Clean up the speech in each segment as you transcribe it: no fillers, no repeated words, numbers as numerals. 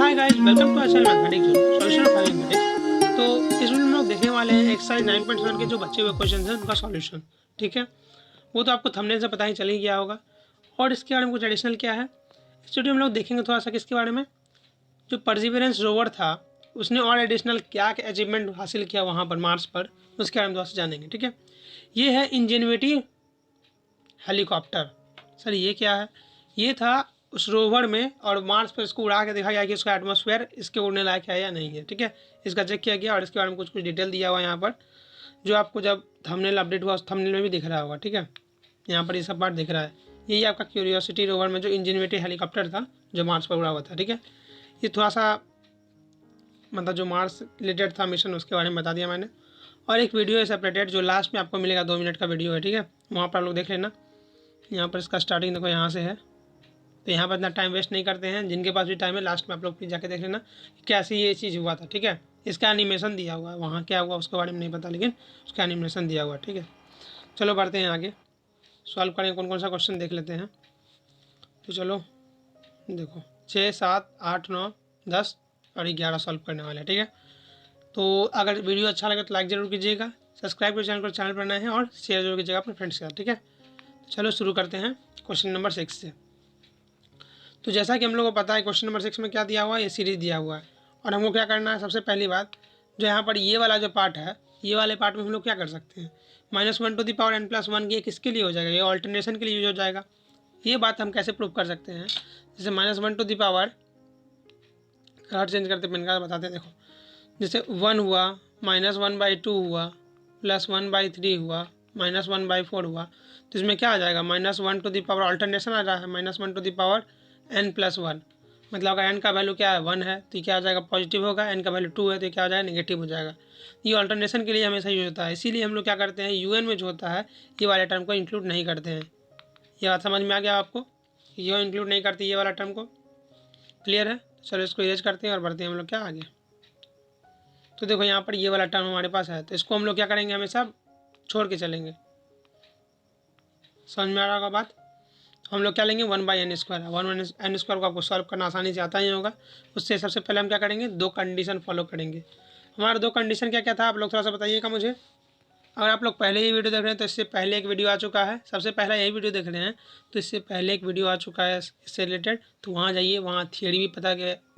Hi guys, welcome to our mathematics solution of mathematics. तो इस video में हम लोग देखने वाले हैं एक्सरसाइज 9.7 के जो बचे हुए क्वेश्चन हैं उनका सॉल्यूशन। ठीक है, वो तो आपको थंबनेल से पता ही चल ही गया होगा। और इसके बारे में कुछ एडिशनल क्या है इस वीडियो में हम लोग देखेंगे थोड़ा सा किसके बारे में। जो परसिवरेंस रोवर था उसने और एडिशनल क्या अचीवमेंट हासिल किया वहाँ पर मार्स पर, उसके बारे में थोड़ा सा जानेंगे। ठीक है, ये है इंजेन्युइटी हेलीकॉप्टर। सर ये क्या है? ये था उस रोवर में और मार्स पर इसको उड़ा के देखा गया कि इसका एटमॉस्फेयर इसके उड़ने लायक है या नहीं है। ठीक है, इसका चेक किया गया और इसके बारे में कुछ डिटेल दिया हुआ है यहाँ पर, जो आपको जब थंबनेल अपडेट हुआ उस थंबनेल में भी दिख रहा होगा। ठीक है, यहाँ पर ये सब पार्ट दिख रहा है। यही आपका क्यूरियोसिटी रोवर में जो इंजेन्युइटी हेलीकॉप्टर था जो मार्स पर उड़ा हुआ था। ठीक है, ये थोड़ा सा मतलब जो मार्स रिलेटेड था मिशन उसके बारे में बता दिया मैंने। और एक वीडियो है सेपरेटेड जो लास्ट में आपको मिलेगा, 2 मिनट का वीडियो है। ठीक है, वहाँ पर आप लोग देख लेना। यहाँ पर इसका स्टार्टिंग देखो यहाँ से है, तो यहाँ पर इतना टाइम वेस्ट नहीं करते हैं। जिनके पास भी टाइम है लास्ट में आप लोग जाके देख लेना कि कैसे ये चीज़ हुआ था। ठीक है, इसका एनिमेशन दिया हुआ है, वहाँ क्या हुआ उसके बारे में नहीं पता, लेकिन उसका एनिमेशन दिया हुआ है। ठीक है, चलो बढ़ते हैं आगे, सॉल्व करेंगे। कौन कौन सा क्वेश्चन देख लेते हैं। तो चलो देखो 6, 7, 8, 9, 10 और 11 सॉल्व करने वाले हैं। ठीक है, तो अगर वीडियो अच्छा लगे तो लाइक ज़रूर कीजिएगा, सब्सक्राइब कर चैनल पर नए हैं और शेयर जरूर कीजिएगा अपने फ्रेंड्स के साथ। ठीक है, चलो शुरू करते हैं क्वेश्चन नंबर 6 से। तो जैसा कि हम लोग को पता है क्वेश्चन नंबर 6 में क्या दिया हुआ है, ये सीरीज दिया हुआ है। और हमको क्या करना है, सबसे पहली बात जो यहाँ पर ये वाला जो पार्ट है, ये वाले पार्ट में हम लोग क्या कर सकते हैं, -1 ये किसके लिए हो जाएगा, ये ऑल्टरनेशन के लिए यूज हो जाएगा। ये बात हम कैसे प्रूव कर सकते हैं, जैसे -1 कलर चेंज करते पेन का बताते हैं। देखो जैसे 1 हुआ, -1/2 हुआ, +1/3 हुआ, -1/4 हुआ, तो इसमें क्या आ जाएगा, -1 ऑल्टरनेशन आ रहा है, -1 मतलब अगर n का वैल्यू क्या है 1 है तो क्या आ जाएगा पॉजिटिव होगा, n का वैल्यू 2 है तो क्या आ जाएगा नेगेटिव हो जाएगा। ये ऑल्टरनेशन के लिए हमेशा यूज होता है, इसीलिए हम लोग क्या करते हैं un में जो होता है ये वाले टर्म को इंक्लूड नहीं करते हैं। ये बात समझ में आ गया आपको, ये इंक्लूड नहीं करती ये वाला टर्म को। क्लियर है? चलो इसको इरेज करते हैं और बढ़ते हैं हम लोग क्या आगे। तो देखो यहाँ पर ये वाला टर्म हमारे पास है, तो इसको हम लोग क्या करेंगे, हमेशा छोड़ के चलेंगे। समझ में आ रहा होगा बात। हम लोग क्या लेंगे 1/n², 1/n² को आपको सॉल्व करना आसानी से आता ही होगा। उससे सबसे पहले हम क्या करेंगे, 2 कंडीशन फॉलो करेंगे। हमारा 2 कंडीशन क्या क्या था आप लोग थोड़ा सा बताइएगा मुझे। अगर आप लोग पहले ही वीडियो देख रहे हैं तो इससे पहले एक वीडियो आ चुका है, सबसे पहला यही वीडियो देख रहे हैं तो इससे पहले एक वीडियो आ चुका है इससे रिलेटेड, तो वहाँ जाइए, वहाँ थियरी भी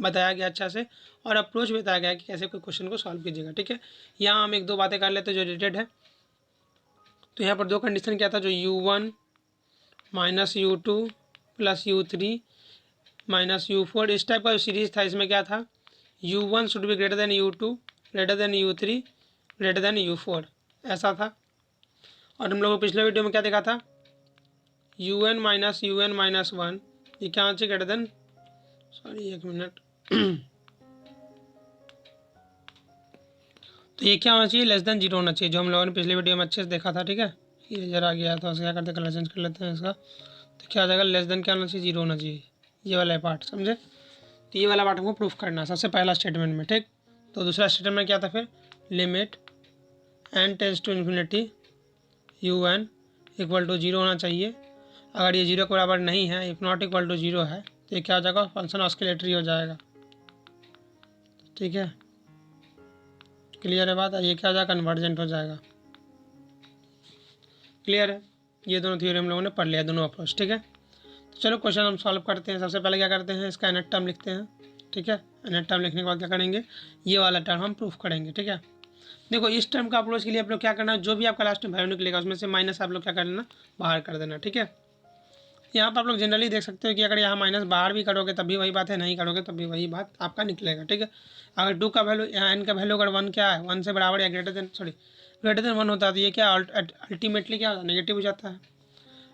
बताया गया अच्छा से, और अप्रोच भी बताया गया कि कैसे कोई क्वेश्चन को सॉल्व कीजिएगा। ठीक है, यहाँ हम 1-2 बातें कर लेते हैं जो रिलेटेड है। तो यहाँ पर 2 कंडीशन क्या था, जो u1 -u2 + u3 -u4 इस टाइप का जो सीरीज था, इसमें क्या था u1 should be greater than u2 greater than u3 greater than u4 ऐसा था। और हम लोगों को पिछले वीडियो में क्या देखा था, un -1 ये क्या होना चाहिए ग्रेटर देन, सॉरी एक मिनट तो ये क्या होना चाहिए, <0 होना चाहिए, जो हम लोगों ने पिछले वीडियो में अच्छे से देखा था। ठीक है, ये जरा गया था, क्या करते कलर चेंज कर लेते हैं इसका, तो क्या आ जाएगा क्या होना चाहिए, 0 होना चाहिए, ये वाला पार्ट समझे। तो ये वाला पार्ट हमको प्रूफ करना है सबसे पहला स्टेटमेंट में। ठीक, तो दूसरा स्टेटमेंट में क्या था फिर, limit n tends to infinity un = 0 होना चाहिए। अगर ये 0 के बराबर नहीं है, इफ नॉट इक्वल टू 0 है, तो ये क्या हो जाएगा, फंक्शन ऑस्किलेटरी हो जाएगा। ठीक है, क्लियर है बात। ये क्या हो जाएगा, कन्वर्जेंट हो जाएगा। क्लियर है, ये दोनों थ्योरी हम लोगों ने पढ़ लिया, दोनों अप्रोच। ठीक है, तो चलो क्वेश्चन हम सॉल्व करते हैं। सबसे पहले क्या करते हैं, इसका nth टर्म लिखते हैं। ठीक है, nth टर्म लिखने के बाद क्या करेंगे, ये वाला टर्म हम प्रूफ करेंगे। ठीक है, देखो इस टर्म का अप्रोच के लिए आप लोग क्या करना है, जो भी आपका लास्ट में वैल्यू निकलेगा उसमें से माइनस आप लोग क्या कर लेना, बाहर कर देना। ठीक है, यहाँ पर आप लोग जनरली देख सकते हो कि अगर यहाँ माइनस बाहर भी करोगे तब भी वही बात है, नहीं करोगे तब भी वही बात आपका निकलेगा। ठीक है, अगर 2 का वैल्यू, यहाँ n का वैल्यू अगर 1 क्या है, 1 से बराबर या ग्रेटर देन 1 होता है, तो ये क्या अल्टीमेटली क्या होता है, नेगेटिव हो जाता है।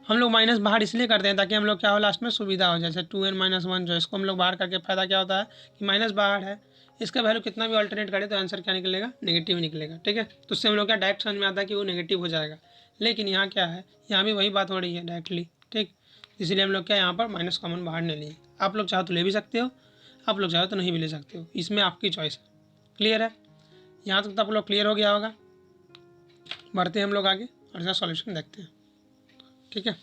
हम लोग माइनस बाहर इसलिए करते हैं ताकि हम लोग क्या हो लास्ट में सुविधा हो, जैसे 2n - 1 जो इसको हम लोग बाहर करके फ़ायदा क्या होता है कि माइनस बाहर है, इसका वैल्यू कितना भी अल्टरनेट करे तो आंसर क्या निकलेगा, नेगेटिव निकलेगा। ठीक है, तो उससे हम लोग क्या डायरेक्ट समझ में आता है कि वो नेगेटिव हो जाएगा। लेकिन यहाँ क्या है, यहाँ भी वही बात हो रही है डायरेक्टली। ठीक, इसलिए हम लोग क्या यहाँ पर माइनस कॉमन बाहर नहीं लिए। आप लोग चाहो तो ले भी सकते हो, आप लोग चाहो तो नहीं भी ले सकते हो, इसमें आपकी चॉइस है। क्लियर है, यहाँ तक तो आप लोग क्लियर हो गया होगा। बढ़ते हैं हम लोग आगे और इसका सॉल्यूशन देखते हैं। ठीक है,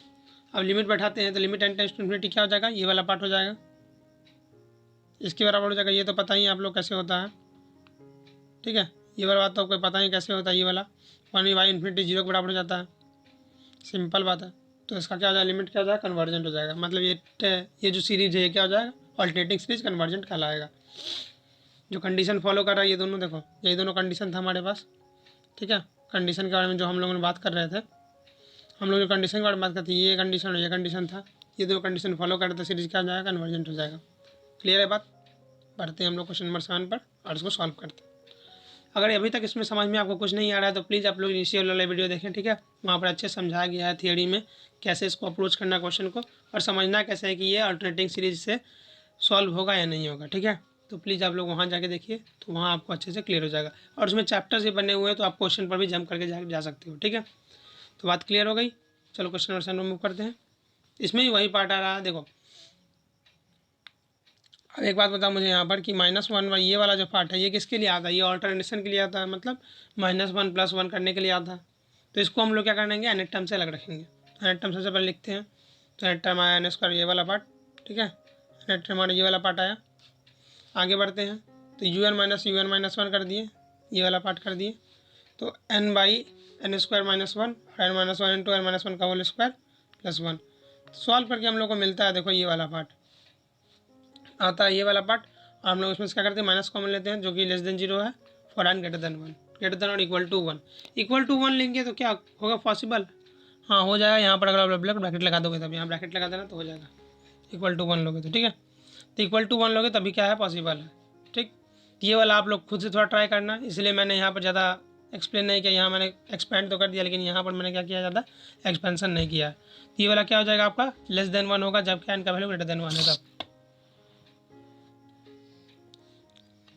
अब लिमिट बैठाते हैं, तो limit n tends to infinity क्या हो जाएगा, ये वाला पार्ट हो जाएगा, इसके बराबर हो जाएगा, ये तो पता ही है आप लोग कैसे होता है, ठीक है। ये वाला बात तो आपको पता ही कैसे होता है, ये वाला 1/∞ 0 के बराबर हो जाता है, सिंपल बात है। तो इसका क्या हो जाएगा, लिमिट क्या हो जाएगा, कन्वर्जेंट हो जाएगा। मतलब ये जो सीरीज है ये क्या हो जाएगा, ऑल्टरनेटिंग सीरीज कन्वर्जेंट कहलाएगा। जो कंडीशन फॉलो कर रहा है ये दोनों, देखो यही दोनों कंडीशन था हमारे पास, ठीक है। कंडीशन के बारे में जो हम लोगों ने बात कर रहे थे, हम लोग जो कंडीशन के बारे में बात करते ये कंडीशन और ये कंडीशन था, ये दो कंडीशन फॉलो करते तो सीरीज क्या हो जाएगा, कन्वर्जेंट हो जाएगा। क्लियर है बात। बढ़ते हैं हम लोग क्वेश्चन नंबर 7 पर और इसको सॉल्व करते हैं। अगर अभी तक इसमें समझ में आपको कुछ नहीं आ रहा है तो प्लीज़ आप लोग इनिशियल वाला वीडियो देखें, ठीक है। वहाँ पर अच्छे समझाया गया है थियरी में कैसे इसको अप्रोच करना क्वेश्चन को, और समझना कैसे है कि ये अल्टरनेटिंग सीरीज से सॉल्व होगा या नहीं होगा, ठीक है। तो प्लीज़ आप लोग वहाँ जाके देखिए, तो वहाँ आपको अच्छे से क्लियर हो जाएगा। और उसमें चैप्टर्स भी बने हुए हैं तो आप क्वेश्चन पर भी जंप करके जा सकते हो, ठीक है। तो बात क्लियर हो गई। चलो क्वेश्चन नंबर 7 मूव करते हैं। इसमें भी वही पार्ट आ रहा है, देखो अब एक बात बताओ मुझे यहाँ पर कि -1 ये वाला जो पार्ट है ये किसके लिए आता है, ये ऑल्टरनेशन के लिए आता है, मतलब -1 + 1 करने के लिए आता है। तो इसको हम लोग क्या करेंगे, nth टर्म से अलग रखेंगे। nth टर्म सबसे पहले लिखते हैं, तो nth टर्म आया n² ये वाला पार्ट, ठीक है। nth टर्म हमारा ये वाला पार्ट आया। आगे बढ़ते हैं, तो un-1 कर दिए, ये वाला पार्ट कर दिए। तो n/n² -1 और n-1 × n-1 का होल स्क्वायर +1। सॉल्व करके हम लोग को मिलता है, देखो ये वाला पार्ट आता है, ये वाला पार्ट। और हम लोग इसमें क्या करते हैं, माइनस कॉमन लेते हैं जो कि <0 है फॉर n > 1 ग्रेटर और इक्वल टू 1 लेंगे तो क्या होगा, पॉसिबल, हाँ हो जाएगा। यहाँ पर अगर आप ब्रैकेट लगा दोगे तब, यहाँ ब्रैकेट लगा देना तो हो जाएगा। =1 लोगे तो ठीक है, तो =1 लोगे तभी क्या है, पॉसिबल है, ठीक। ये वाला आप लोग खुद से थोड़ा ट्राई करना, इसलिए मैंने यहाँ पर ज़्यादा एक्सप्लेन नहीं किया। यहाँ मैंने एक्सपेंड तो कर दिया, लेकिन यहाँ पर मैंने क्या किया, ज़्यादा एक्सपेंशन नहीं किया। तो ये वाला क्या हो जाएगा आपका <1 होगा, जबकि n का वैल्यू > 1 है तब।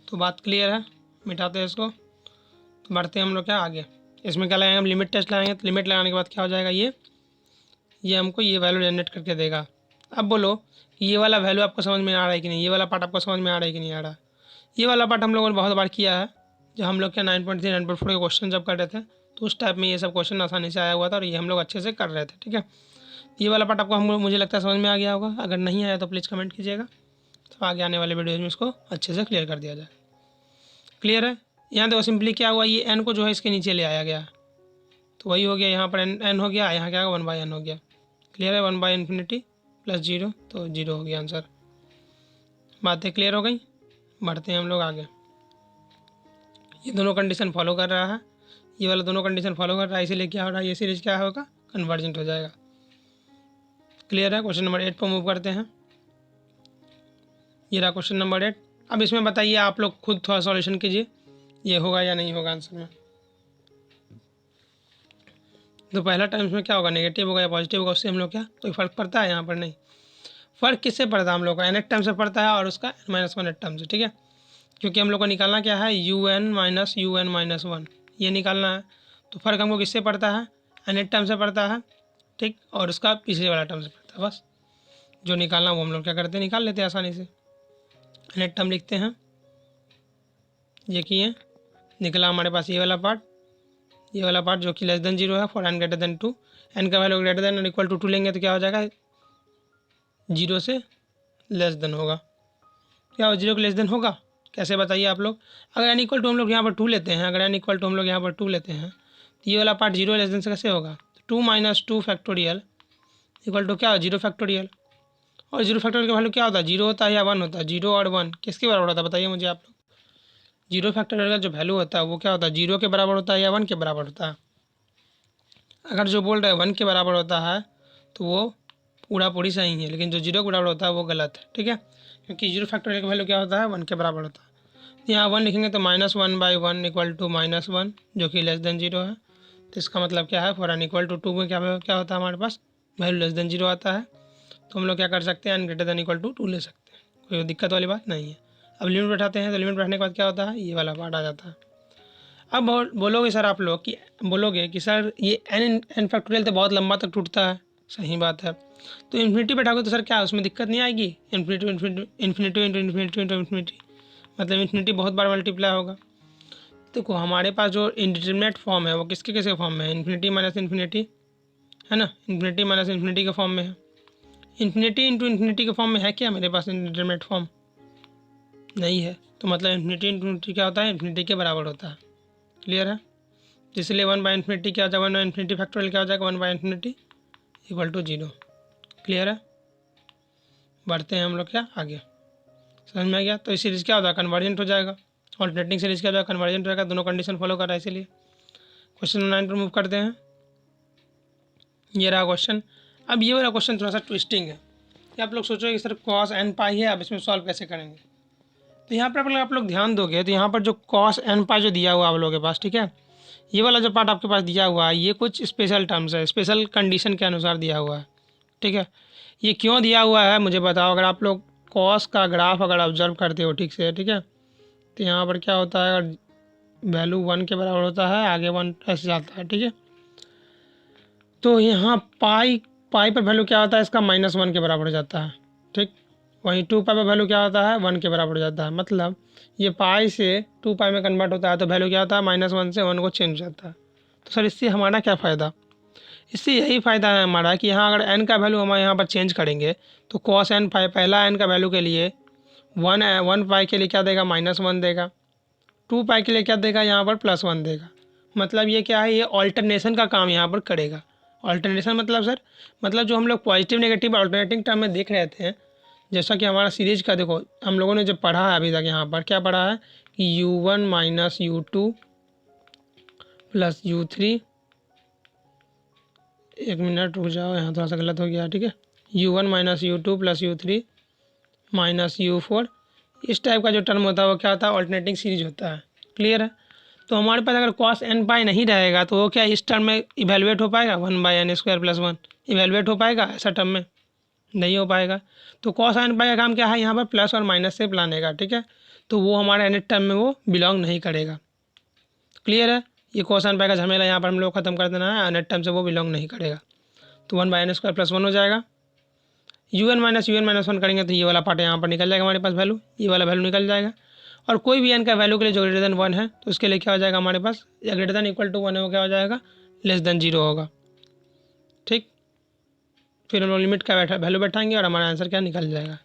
तो बात क्लियर है, मिटाते हैं इसको। तो बढ़ते हैं हम लोग क्या आगे, इसमें क्या लगाएंगे, हम लिमिट टेस्ट लगाएंगे। तो लिमिट लगाने के बाद क्या हो जाएगा, ये हमको ये वैल्यू जनरेट करके देगा। अब बोलो ये वाला वैल्यू आपको समझ में आ रहा है कि नहीं, ये वाला पार्ट आपको समझ में आ रहा है कि नहीं आ रहा। ये वाला पार्ट हम लोगों ने बहुत बार किया है, जब हम लोग क्या 9.3 9.4 के क्वेश्चन जब कर रहे थे, तो उस टाइप में ये सब क्वेश्चन आसानी से आया हुआ था और ये हम लोग अच्छे से कर रहे थे, ठीक है। ये वाला पार्ट आपको मुझे लगता है समझ में आ गया होगा। अगर नहीं आया तो प्लीज़ कमेंट कीजिएगा, तो आगे आने वाले वीडियोज़ में इसको अच्छे से क्लियर कर दिया जाए। क्लियर है। यहाँ देखो सिंपली क्या हुआ, ये n को जो है इसके नीचे ले आया गया, तो वही हो गया, यहाँ पर n हो गया, यहाँ क्या होगा 1/n हो गया। क्लियर है, 1/∞ + 0 तो 0 हो गया आंसर। बातें क्लियर हो गई। बढ़ते हैं हम लोग आगे। ये दोनों कंडीशन फॉलो कर रहा है, ये वाला दोनों कंडीशन फॉलो कर रहा है, इसीलिए क्या हो रहा है, ये सीरीज क्या होगा, कन्वर्जेंट हो जाएगा। क्लियर है। क्वेश्चन नंबर 8 पर मूव करते हैं। ये रहा क्वेश्चन नंबर 8। अब इसमें बताइए आप लोग खुद थोड़ा सॉल्यूशन कीजिए, ये होगा या नहीं होगा आंसर में। तो पहला टाइम इसमें क्या होगा, नेगेटिव होगा या पॉजिटिव होगा, उससे हम लोग क्या कोई फ़र्क पड़ता है, यहाँ पर नहीं। फ़र्क किससे पड़ता है, हम लोग का nth टर्म से पड़ता है और उसका n-1 टर्म से, ठीक है। क्योंकि हम लोग को निकालना क्या है, un-1 ये निकालना है। तो फ़र्क हमको किससे पड़ता है, nth टर्म से पड़ता है, ठीक, और उसका पिछले वाला टर्म से पड़ता है। बस जो निकालना वो हम लोग क्या करते हैं, निकाल लेते हैं आसानी से। nth टर्म लिखते हैं, ये किए, निकला हमारे पास ये वाला पार्ट, ये वाला पार्ट जो कि <0 है फॉर n > 2। n का वैल्यू > 2 लेंगे तो क्या हो जाएगा, 0 से < होगा। क्या 0 के < होगा, कैसे बताइए आप लोग। अगर n = हम लोग यहाँ पर 2 लेते हैं, अगर n = हम लोग यहाँ पर 2 लेते हैं, तो ये वाला पार्ट 0 से कैसे होगा, 2 - 2 फैक्टोरियल = क्या, 0 फैक्टोरियल। और 0 फैक्टोरियल का वैल्यू क्या होता है, 0 होता है या 1 होता है, 0 और 1 किसके बराबर होता है बताइए मुझे आप लोग। 0 फैक्टोरियल का जो वैल्यू होता है वो क्या होता है, 0 के बराबर होता है या 1 के बराबर होता है। अगर जो बोल रहे हैं 1 के बराबर होता है तो वो पूरी सही है, लेकिन जो 0 के बराबर होता है वो गलत है, ठीक है। क्योंकि 0 फैक्टोरियल का वैल्यू क्या होता है, 1 के बराबर होता है। यहाँ 1 लिखेंगे तो -1/1 = -1 जो कि <0 है। तो इसका मतलब क्या है, फॉर n = 2 में क्या होता है हमारे पास, वैल्यू <0 आता है। तो हम लोग क्या कर सकते हैं, n > 2 ले सकते हैं, कोई दिक्कत वाली बात नहीं है। अब लिमिट बैठाते हैं, तो लिमिट बैठने के बाद क्या होता है, ये वाला पार्ट आ जाता है। अब बोलोगे सर आप लोग कि सर ये n फैक्टोरियल तो बहुत लंबा तक टूटता है, सही बात है। तो इन्फिनिटी बैठाओगे तो सर क्या उसमें दिक्कत नहीं आएगी, इन्फिनिटी मतलब इन्फिनिटी बहुत बार मल्टीप्लाई होगा। देखो हमारे पास जो इंडिटरमिनेट फॉर्म है वो किसके किसके फॉर्म में है, इन्फिनिटी माइनस इन्फिनिटी है ना, इन्फिनिटी माइनस इन्फिनिटी के फॉर्म में है। इन्फिनिटी इंटू इन्फिनिटी के फॉर्म में है क्या मेरे पास इंडिटरमिनेट फॉर्म, नहीं है, तो मतलब इन्फिनिटी इन्फिनिटी क्या होता है, इन्फिनिटी के बराबर होता है। क्लियर है? इसलिए 1/इन्फिनिटी क्या हो जाएगा, 1/इन्फिनिटी फैक्टोरियल क्या हो जाएगा, 1/इन्फिनिटी इक्वल टू 0। क्लियर है? बढ़ते हैं हम लोग क्या आगे, समझ में आ गया? तो इस सीरीज़ क्या होता है, कन्वर्जेंट हो जाएगा। ऑल्टरनेटिंग सीरीज़ क्या होता है, कन्वर्जेंट रहेगा, दोनों कंडीशन फॉलो कर रहा है। इसीलिए क्वेश्चन नंबर 9 पर मूव करते हैं। ये रहा क्वेश्चन। अब ये वाला क्वेश्चन थोड़ा सा ट्विस्टिंग है कि आप लोग सोचोगे कि सर कॉस एन पाई है, अब इसमें सॉल्व कैसे करेंगे। तो यहाँ पर आप लोग ध्यान दोगे तो यहाँ पर जो कॉस एन पाई जो दिया हुआ आप लोगों के पास, ठीक है, ये वाला जो पार्ट आपके पास दिया हुआ है ये कुछ स्पेशल टर्म्स है, स्पेशल कंडीशन के अनुसार दिया हुआ है। ठीक है, ये क्यों दिया हुआ है मुझे बताओ। अगर आप लोग कॉस का ग्राफ अगर ऑब्जर्व करते हो ठीक से, ठीक है, तो यहाँ पर क्या होता है, अगर वैल्यू 1 के बराबर होता है आगे 1 ऐसे जाता है। ठीक है, तो यहाँ पाई पाई पर वैल्यू क्या होता है इसका, -1 के बराबर हो जाता है। ठीक, वहीं 2 पाई पर वैल्यू क्या होता है, 1 के बराबर हो जाता है। मतलब ये पाई से 2 पाई में कन्वर्ट होता है तो वैल्यू क्या होता है, -1 से 1 को चेंज हो जाता है। तो सर इससे हमारा क्या फ़ायदा, इससे यही फ़ायदा है हमारा कि यहाँ अगर n का वैल्यू हम यहाँ पर चेंज करेंगे तो कॉस एन पाई पहला n का वैल्यू के लिए 1 पाई के लिए क्या देगा, -1 देगा। 2 पाई के लिए क्या देगा, यहाँ पर +1 देगा। मतलब ये क्या है, ये ऑल्टरनेशन का काम यहाँ पर करेगा। ऑल्टरनेशन मतलब सर, मतलब जो हम लोग पॉजिटिव नेगेटिव ऑल्टरनेटिंग टर्म में देख रहे थे, जैसा कि हमारा सीरीज का देखो हम लोगों ने जब पढ़ा है अभी तक, यहाँ पर क्या पढ़ा है कि u1 - u2 प्लस u3, एक मिनट रुक जाओ यहाँ थोड़ा सा गलत हो गया। ठीक है, u1 - u2 plus u3 minus u4, इस टाइप का जो टर्म होता है वो क्या होता है, ऑल्टरनेटिंग सीरीज होता है। क्लियर है? तो हमारे पास अगर कॉस एन पाई नहीं रहेगा तो वो क्या इस टर्म में इवेलुएट हो पाएगा, 1/n² + 1 इवेलुएट हो पाएगा ऐसा टर्म में, नहीं हो पाएगा। तो कॉस एन पाई का काम क्या है, यहाँ पर प्लस और माइनस से लाने का। ठीक है, तो वो हमारे एन टर्म में वो बिलोंग नहीं करेगा। क्लियर है? ये कॉस एन पाई का झमेला यहाँ पर हम लोग खत्म कर देना है, एन टर्म से वो बिलोंग नहीं करेगा। तो 1/n² + 1 हो जाएगा। un - 1 करेंगे तो ये वाला पार्ट यहाँ पर निकल जाएगा हमारे पास वैल्यू, ये वाला वैल्यू निकल जाएगा। और कोई भी n का वैल्यू के लिए जो ग्रेटर देन 1 है तो उसके लिए क्या हो जाएगा हमारे पास, या ग्रेटर देन इक्वल टू 1 है वो क्या हो जाएगा, <0 होगा। ठीक, फिर हम लोग लिमिट का वैल्यू बैठाएंगे और हमारा आंसर क्या निकल जाएगा।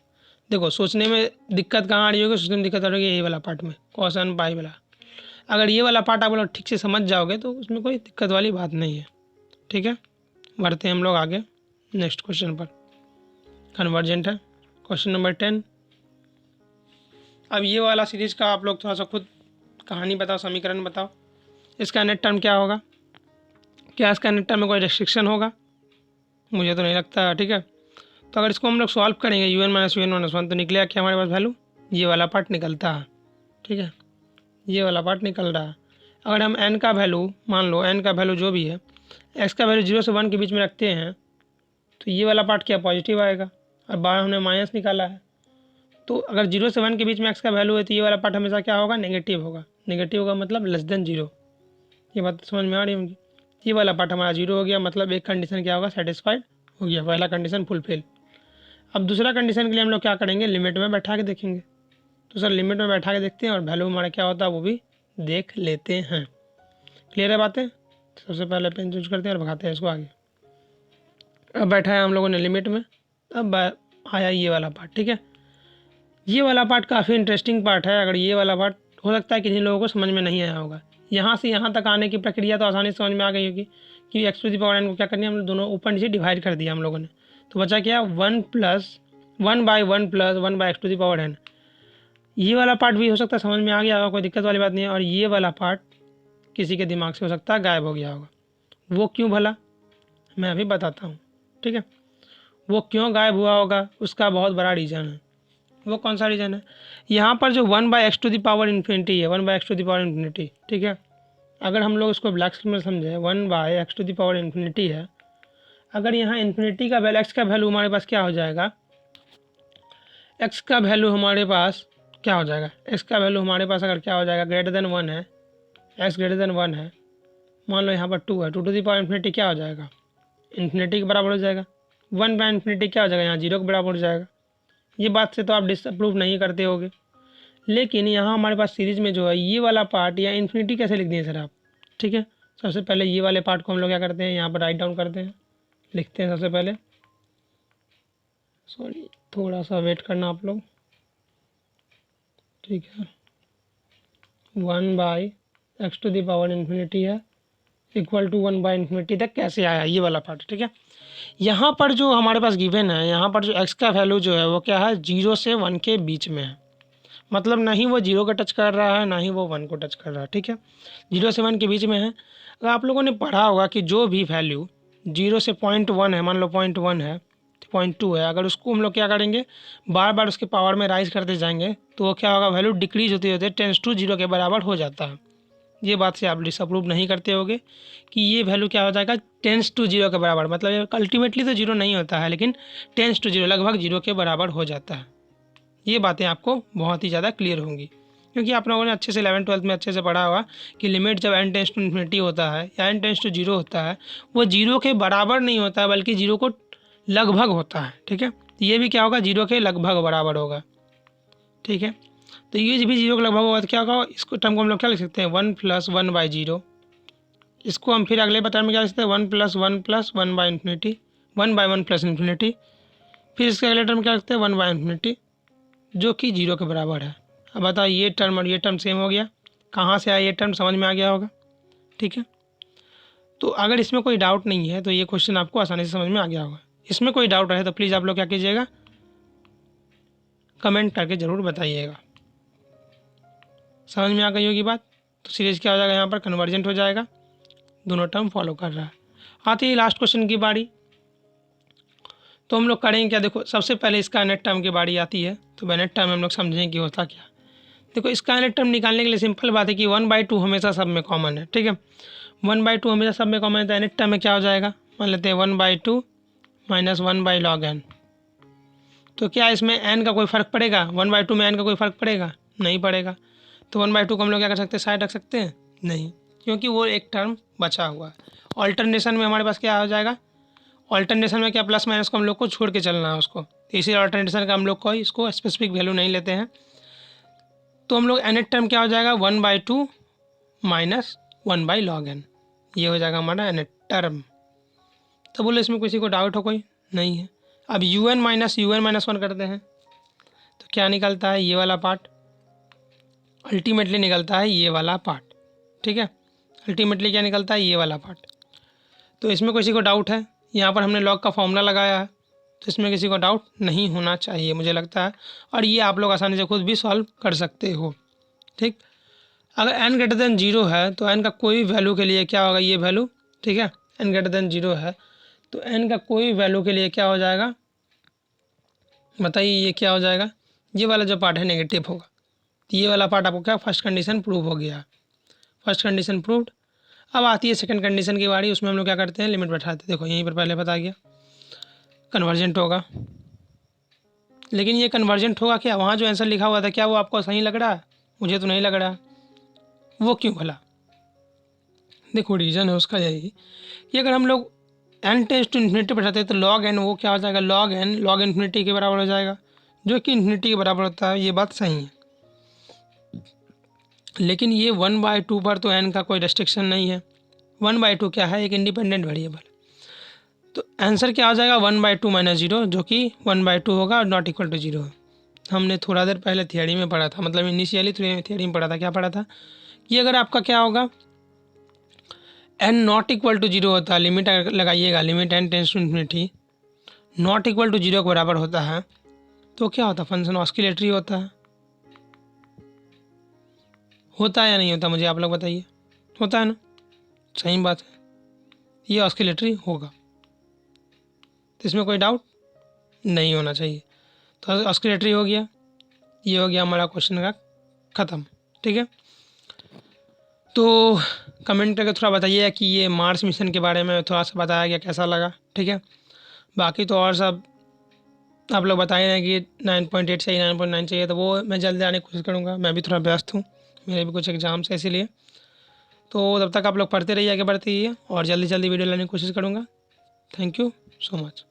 देखो सोचने में दिक्कत कहाँ आ रही होगी, सोचने में दिक्कत आ रही है ये वाला पार्ट में, कॉस एन पाई वाला। अगर ये वाला पार्ट आप लोग ठीक से समझ जाओगे तो उसमें कोई दिक्कत वाली बात नहीं है। ठीक है, बढ़ते हैं हम लोग आगे नेक्स्ट क्वेश्चन पर। कन्वर्जेंट है क्वेश्चन नंबर 10। अब ये वाला सीरीज का आप लोग थोड़ा सा खुद कहानी बताओ, समीकरण बताओ। इसका नेट टर्म क्या होगा, क्या इसका नेट टर्म में कोई रेस्ट्रिक्शन होगा, मुझे तो नहीं लगता। ठीक है, तो अगर इसको हम लोग सॉल्व करेंगे un - un - 1 तो निकलेगा क्या हमारे पास वैल्यू, ये वाला पार्ट निकलता है। ठीक है, ये वाला पार्ट निकल रहा है। अगर हम n का वैल्यू मान लो, n का वैल्यू जो भी है, x का वैल्यू 0 से 1 के बीच में रखते हैं तो ये वाला पार्ट क्या पॉजिटिव आएगा, और बाहर हमने माइनस निकाला है। तो अगर 0 से 1 के बीच में x का वैल्यू है तो ये वाला पार्ट हमेशा क्या होगा, नेगेटिव होगा। नेगेटिव होगा मतलब <0। ये बात समझ में आ रही होगी। ये वाला पार्ट हमारा 0 हो गया, मतलब एक कंडीशन क्या होगा, सेटिस्फाइड हो गया, पहला कंडीशन फुलफिल। अब दूसरा कंडीशन के लिए हम लोग क्या करेंगे, लिमिट में बैठा के देखेंगे। तो सर लिमिट में बैठा के देखते हैं और वैल्यू हमारा क्या होता है वो भी देख लेते हैं। क्लियर है बातें? सबसे पहले पेन चूज करते हैं और भगाते हैं इसको आगे। अब बैठा है हम लोगों ने लिमिट में, अब आया ये वाला पार्ट। ठीक है, ये वाला पार्ट काफ़ी इंटरेस्टिंग पार्ट है। अगर ये वाला पार्ट हो सकता है किसी लोगों को समझ में नहीं आया होगा, यहाँ से यहाँ तक आने की प्रक्रिया तो आसानी से समझ में आ गई होगी कि x⁴n को क्या करनी है, हम दोनों ऊपर नीचे डिवाइड कर दिया हम लोगों ने। तो बचा क्या, 1 + 1/1 + 1/x⁴n। ये वाला पार्ट भी हो सकता है समझ में आ गया होगा, कोई दिक्कत वाली बात नहीं है। और ये वाला पार्ट किसी के दिमाग से हो सकता है गायब हो गया होगा। वो क्यों भला, मैं अभी बताता हूँ। ठीक है, वो क्यों गायब हुआ होगा उसका बहुत बड़ा रीज़न है। वो कौन सा रीज़न है, यहाँ पर जो 1/x⁴ है, 1/x⁴, ठीक है, अगर हम लोग इसको ब्लैक स्क्रीन में समझें, 1/x⁴ है। अगर यहाँ इन्फिनिटी का वैल्यू, एक्स का वैल्यू हमारे पास क्या हो जाएगा, एक्स का वैल्यू हमारे पास क्या हो जाएगा, एक्स का वैल्यू हमारे पास अगर क्या हो जाएगा, ग्रेटर देन 1 है, एक्स ग्रेटर देन 1 है, मान लो यहाँ पर 2 है, 2⁴ क्या हो जाएगा, इन्फिनिटी के बराबर हो जाएगा। 1/∞ क्या हो जाएगा, यहाँ 0 के बराबर हो जाएगा। ये बात से तो आप डिसअप्रूव नहीं करते होगे, लेकिन यहाँ हमारे पास सीरीज में जो है ये वाला पार्ट या इन्फिनिटी कैसे लिख दिए सर आप। ठीक है, सबसे पहले ये वाले पार्ट को हम लोग क्या करते हैं, यहाँ पर राइट डाउन करते हैं, लिखते हैं सबसे पहले। सॉरी, थोड़ा सा वेट करना आप लोग। ठीक है, 1/x⁻∞ है इक्वल टू 1/∞ तक कैसे आया, ये वाला पार्ट। ठीक है, यहाँ पर जो हमारे पास गिवन है, यहाँ पर जो x का वैल्यू जो है वो क्या है, 0 से 1 के बीच में है। मतलब ना ही वो 0 को टच कर रहा है, ना ही वो 1 को टच कर रहा है। ठीक है, 0 से 1 के बीच में है। अगर आप लोगों ने पढ़ा होगा कि जो भी वैल्यू 0 से 0.1 है, मान लो 0.1 है, 0.2 है, अगर उसको हम लोग क्या करेंगे, बार बार उसके पावर में राइज करते जाएंगे तो वो क्या होगा, वैल्यू डिक्रीज होते होते टेंस टू 0 के बराबर हो जाता है। ये बात से आप डिसअप्रूव नहीं करते होगे कि ये वैल्यू क्या हो जाएगा, टेंस टू 0 के बराबर। मतलब अल्टीमेटली तो 0 नहीं होता है, लेकिन टेंस टू 0 लगभग 0 के बराबर हो जाता है। ये बातें आपको बहुत ही ज़्यादा क्लियर होंगी, क्योंकि आप लोगों ने अच्छे से 11th-12th में अच्छे से पढ़ा होगा कि लिमिट जब n टेंस टू इन्फिनिटी होता है या n टेंस टू 0 होता है, वो 0 के बराबर नहीं होता है, बल्कि 0 को लगभग होता है। ठीक है, तो ये भी क्या होगा, 0 के लगभग बराबर होगा। ठीक है, तो ये भी 0 के लगभग होगा तो क्या होगा, इसको टर्म को हम लोग क्या लिख सकते हैं, 1 + 1/0। इसको हम फिर अगले टर्म में क्या लिख सकते हैं, 1 + 1 + 1/∞, 1/1 + ∞। फिर इसके अगले टर्म क्या लिखते हैं, 1/∞, जो कि 0 के बराबर है। अब बताओ, ये टर्म और ये टर्म सेम हो गया, कहाँ से आया ये टर्म, समझ में आ गया होगा। ठीक है, तो अगर इसमें कोई डाउट नहीं है तो ये क्वेश्चन आपको आसानी से समझ में आ गया होगा। इसमें कोई डाउट रहे तो प्लीज़ आप लोग क्या कीजिएगा, कमेंट करके ज़रूर बताइएगा। समझ में आ गई होगी बात, तो सीरीज क्या हो जाएगा, यहाँ पर कन्वर्जेंट हो जाएगा, दोनों टर्म फॉलो कर रहा है। आती है लास्ट क्वेश्चन की बारी, तो हम लोग करेंगे क्या, देखो सबसे पहले इसका नेट टर्म की बारी आती है, तो नेट टर्म हम लोग समझेंगे कि होता क्या। देखो इसका नेट टर्म निकालने के लिए सिंपल बात है कि 1/2 हमेशा सब में कॉमन है। ठीक है, 1/2 हमेशा सब में कॉमन है, तो नेट टर्म में क्या हो जाएगा, मान लेते हैं 1/2 - 1/log n। तो क्या इसमें n का कोई फ़र्क पड़ेगा, 1/2 में n का कोई फ़र्क पड़ेगा, नहीं पड़ेगा। तो 1/2 को हम लोग क्या कर सकते हैं, साइड रख सकते हैं, नहीं, क्योंकि वो एक टर्म बचा हुआ है। ऑल्टरनेशन में हमारे पास क्या हो जाएगा, ऑल्टरनेशन में क्या प्लस माइनस को हम लोग को छोड़ के चलना है उसको, इसी ऑल्टरनेशन का हम लोग को इसको स्पेसिफिक वैल्यू नहीं लेते हैं। तो हम लोग nth टर्म क्या हो जाएगा, 1/2 - 1/log n, ये हो जाएगा हमारा nth टर्म। तो बोले इसमें किसी को डाउट हो, कोई नहीं है। अब un - -1 करते हैं तो क्या निकलता है, ये वाला पार्ट अल्टीमेटली निकलता है, ये वाला पार्ट। ठीक है, अल्टीमेटली क्या निकलता है, ये वाला पार्ट। तो इसमें किसी को डाउट है, यहाँ पर हमने लॉग का फॉर्मूला लगाया है, तो इसमें किसी को डाउट नहीं होना चाहिए मुझे लगता है, और ये आप लोग आसानी से खुद भी सॉल्व कर सकते हो। ठीक, अगर n > 0 है तो n का कोई वैल्यू के लिए क्या होगा, ये वैल्यू। ठीक है, n > 0 है तो n का कोई वैल्यू के लिए क्या हो जाएगा, बताइए ये क्या हो जाएगा, ये वाला जो पार्ट है नेगेटिव होगा। तो ये वाला पार्ट आपको क्या, फर्स्ट कंडीशन प्रूव हो गया, फर्स्ट कंडीशन प्रूव्ड। अब आती है सेकंड कंडीशन की बारी, उसमें हम लोग क्या करते हैं, लिमिट बैठाते हैं। देखो यहीं पर पहले बता गया कन्वर्जेंट होगा, लेकिन ये कन्वर्जेंट होगा क्या, वहाँ जो आंसर लिखा हुआ था क्या वो आपको सही लग रहा है, मुझे तो नहीं लग रहा। वो क्यों भला, देखो रीज़न है उसका यही कि अगर हम लोग n टेंस टू इन्फिनिटी बैठाते हैं तो log n वो क्या हो जाएगा, log n log इन्फिनिटी के बराबर हो जाएगा, जो कि इन्फिनिटी के बराबर होता है। ये बात सही है, लेकिन ये 1/2 पर तो n का कोई रेस्ट्रिक्शन नहीं है। 1/2 क्या है, एक इंडिपेंडेंट वेरिएबल। तो आंसर क्या हो जाएगा, 1/2 - 0, जो कि 1/2 होगा और नॉट इक्वल टू 0 है। हमने थोड़ा देर पहले थियरी में पढ़ा था, मतलब इनिशियली थियरी में पढ़ा था, क्या पढ़ा था कि अगर आपका क्या होगा, n नॉट इक्वल टू 0 होता है, लिमिट लगाइएगा, limit n tends to infinity not equal to 0 के बराबर होता है, तो क्या होता है, फंक्शन ऑस्किलेटरी होता है। होता है या नहीं होता, मुझे आप लोग बताइए, होता है ना, सही बात है, ये ऑस्किलेटरी होगा, तो इसमें कोई डाउट नहीं होना चाहिए। तो ऑस्किलेटरी हो गया, ये हो गया हमारा क्वेश्चन का ख़त्म। ठीक है, तो कमेंट करके थोड़ा बताइए कि ये मार्स मिशन के बारे में थोड़ा सा बताया गया कैसा लगा। ठीक है, बाकी तो और सब आप लोग बताए रहे कि 9.8 चाहिए, 9.9 चाहिए, तो वो मैं जल्दी आने की कोशिश करूँगा। मैं भी थोड़ा व्यस्त हूँ, मेरे भी कुछ एग्ज़ाम्स है इसीलिए। तो तब तक आप लोग पढ़ते रहिए, आगे बढ़ते रहिए, और जल्दी जल्दी वीडियो लाने की कोशिश करूँगा। Thank you so much.